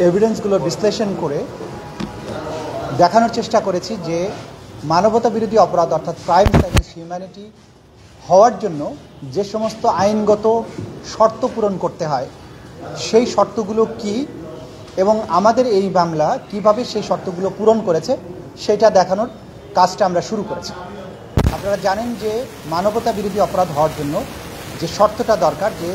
এভিডেন্সগুলো বিশ্লেষণ করে দেখানোর চেষ্টা করেছি যে মানবতা বিরোধী অপরাধ অর্থাৎ ক্রাইমস এগেইনস্ট হিউম্যানিটি হওয়ার জন্য যে সমস্ত আইনগত শর্ত পূরণ করতে হয় সেই শর্তগুলো কি এবং আমাদের এই মামলা কিভাবে সেই শর্তগুলো পূরণ করেছে সেটা দেখানোর কাজটা আমরা শুরু করেছি। আপনারা জানেন যে মানবতা বিরোধী অপরাধ হওয়ার জন্য যে শর্তটা দরকার যে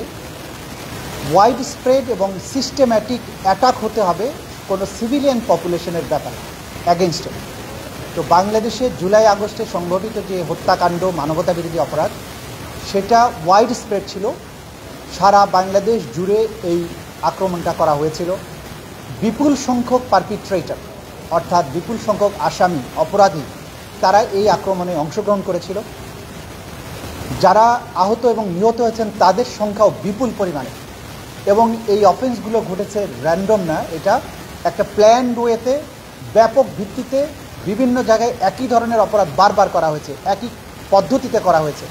ওয়াইড স্প্রেড এবং সিস্টেম্যাটিক অ্যাটাক হতে হবে কোনো সিভিলিয়ান পপুলেশনের ব্যাপারে অ্যাগেনস্টে। তো বাংলাদেশে জুলাই আগস্টে সংঘটিত যে হত্যাকাণ্ড মানবতা বিরোধী অপরাধ সেটা ওয়াইড স্প্রেড ছিল, সারা বাংলাদেশ জুড়ে এই আক্রমণটা করা হয়েছিল। বিপুল সংখ্যক পারপিট্রেটর অর্থাৎ বিপুল সংখ্যক আসামি অপরাধী তারা এই আক্রমণে অংশগ্রহণ করেছিল। যারা আহত এবং নিহত হয়েছেন তাদের সংখ্যাও বিপুল পরিমাণে, এবং এই অফেন্সগুলো ঘটেছে র্যান্ডম না, এটা একটা প্ল্যান্ড ওয়েতে ব্যাপক ভিত্তিতে বিভিন্ন জায়গায় একই ধরনের অপরাধ বারবার করা হয়েছে, একই পদ্ধতিতে করা হয়েছে।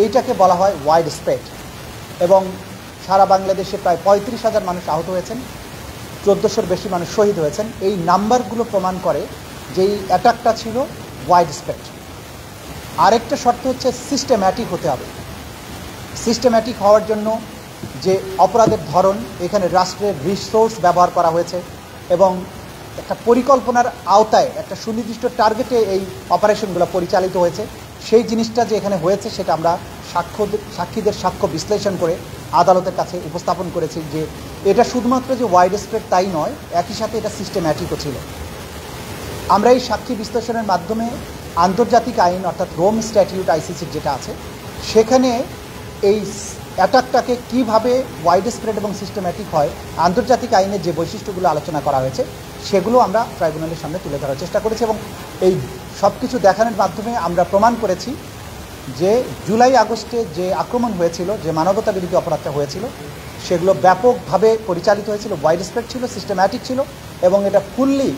এইটাকে বলা হয় ওয়াইড স্প্রেড। এবং সারা বাংলাদেশে প্রায় 35,000 মানুষ আহত হয়েছেন, 1400-র বেশি মানুষ শহীদ হয়েছেন। এই নাম্বারগুলো প্রমাণ করে যে এই অ্যাটাকটা ছিল ওয়াইড স্প্রেড। আরেকটা শর্ত হচ্ছে সিস্টেম্যাটিক হতে হবে। সিস্টেম্যাটিক হওয়ার জন্য যে অপরাধের ধরন, এখানে রাষ্ট্রের রিসোর্স ব্যবহার করা হয়েছে এবং একটা পরিকল্পনার আওতায় একটা সুনির্দিষ্ট টার্গেটে এই অপারেশনগুলো পরিচালিত হয়েছে। সেই জিনিসটা যে এখানে হয়েছে সেটা আমরা সাক্ষীদের সাক্ষ্য বিশ্লেষণ করে আদালতের কাছে উপস্থাপন করেছি যে এটা শুধুমাত্র যে ওয়াইড স্প্রেড তাই নয়, একই সাথে এটা সিস্টেম্যাটিকও ছিল। আমরা এই সাক্ষী বিশ্লেষণের মাধ্যমে আন্তর্জাতিক আইন অর্থাৎ রোম স্ট্যাটিউট আইসিসির যেটা আছে সেখানে এই অ্যাটাকটাকে কীভাবে ওয়াইড স্প্রেড এবং সিস্টেম্যাটিক হয়, আন্তর্জাতিক আইনের যে বৈশিষ্ট্যগুলো আলোচনা করা হয়েছে সেগুলো আমরা ট্রাইব্যুনালের সামনে তুলে ধরার চেষ্টা করেছি। এবং এই সব কিছু দেখানোর মাধ্যমে আমরা প্রমাণ করেছি যে জুলাই আগস্টে যে আক্রমণ হয়েছিল, যে মানবতা বিরোধী অপরাধটা হয়েছিল, সেগুলো ব্যাপকভাবে পরিচালিত হয়েছিল, ওয়াইড স্প্রেড ছিল, সিস্টেম্যাটিক ছিল এবং এটা ফুললি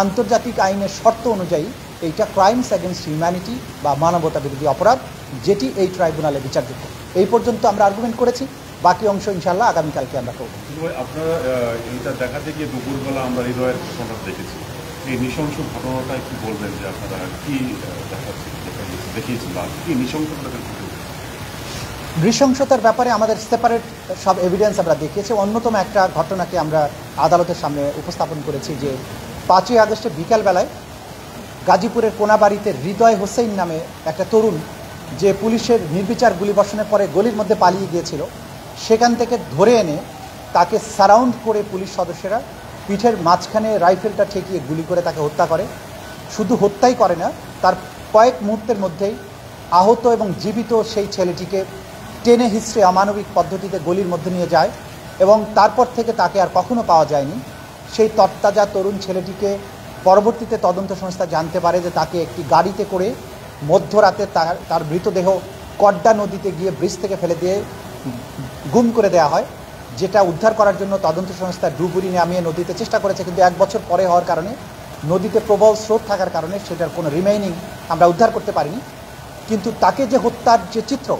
আন্তর্জাতিক আইনের শর্ত অনুযায়ী এইটা ক্রাইমস এগেইনস্ট হিউম্যানিটি বা মানবতা বিরোধী অপরাধ, যেটি এই ট্রাইব্যুনালে বিচারযোগ্য। এই পর্যন্ত আমরা আর্গুমেন্ট করেছি, বাকি অংশ ইনশাল্লাহ আগামীকালকে আমরা করব। আপনারা এটা দেখাতে গিয়ে দুপুরবেলা আমরা হৃদয়ের ঘটনা দেখেছি, এই নৃশংস ঘটনাটা একটু বলবেন যে আপনারা কি দেখিয়েছেন বা কি নৃশংসতা? নৃশংসতার ব্যাপারে আমাদের সেপারেট সব এভিডেন্স আমরা দেখিয়েছি। অন্যতম একটা ঘটনাকে আমরা আদালতের সামনে উপস্থাপন করেছি যে 5ই আগস্টে বিকালবেলায় গাজীপুরের কোনাবাড়িতে হৃদয় হোসেন নামে একটা তরুণ, যে পুলিশের নির্বিচার গুলিবর্ষণের পরে গলির মধ্যে পালিয়ে গিয়েছিল, সেখান থেকে ধরে এনে তাকে সারাউন্ড করে পুলিশ সদস্যরা পিঠের মাঝখানে রাইফেলটা ঠেকিয়ে গুলি করে তাকে হত্যা করে। শুধু হত্যাই করে না, তার কয়েক মুহূর্তের মধ্যেই আহত এবং জীবিত সেই ছেলেটিকে টেনে হিস্ট্রে অমানবিক পদ্ধতিতে গলির মধ্যে নিয়ে যায় এবং তারপর থেকে তাকে আর কখনো পাওয়া যায়নি। সেই তরতাজা তরুণ ছেলেটিকে পরবর্তীতে তদন্ত সংস্থা জানতে পারে যে তাকে একটি গাড়িতে করে মধ্যরাতে তার মৃতদেহ কড্ডা নদীতে গিয়ে ব্রিজ থেকে ফেলে দিয়ে গুম করে দেওয়া হয়, যেটা উদ্ধার করার জন্য তদন্ত সংস্থা ডুবুরি নামিয়ে নদীতে চেষ্টা করেছে, কিন্তু 1 বছর পরে হওয়ার কারণে নদীতে প্রবল স্রোত থাকার কারণে সেটার কোনো রিমেইনিং আমরা উদ্ধার করতে পারিনি। কিন্তু তাকে যে হত্যার যে চিত্র,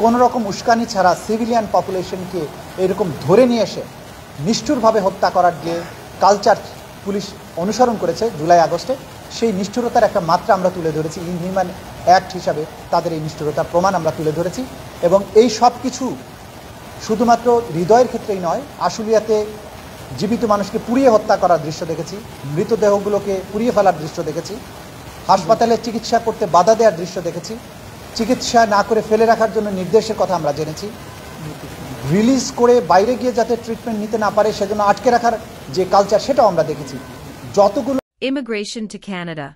কোনো রকম উস্কানি ছাড়া সিভিলিয়ান পপুলেশনকে এরকম ধরে নিয়ে এসে নিষ্ঠুরভাবে হত্যা করার যে কালচার পুলিশ অনুসরণ করেছে জুলাই আগস্টে, সেই নিষ্ঠুরতার একটা মাত্রা আমরা তুলে ধরেছি। ইনহিউম্যান অ্যাক্ট হিসাবে তাদের এই নিষ্ঠুরতার প্রমাণ আমরা তুলে ধরেছি। এবং এই সব কিছু শুধুমাত্র হৃদয়ের ক্ষেত্রেই নয়, আশুলিয়াতে জীবিত মানুষকে পুড়িয়ে হত্যা করার দৃশ্য দেখেছি, মৃতদেহগুলোকে পুড়িয়ে ফেলার দৃশ্য দেখেছি, হাসপাতালে চিকিৎসা করতে বাধা দেওয়ার দৃশ্য দেখেছি, চিকিৎসা না করে ফেলে রাখার জন্য নির্দেশের কথা আমরা জেনেছি, রিলিজ করে বাইরে গিয়ে যাতে ট্রিটমেন্ট নিতে না পারে সেজন্য আটকে রাখার যে কালচার সেটাও আমরা দেখেছি। যতগুলো Immigration to Canada.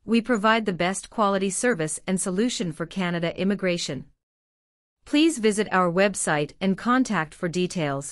We provide the best quality service and solution for Canada immigration. Please visit our website and contact for details.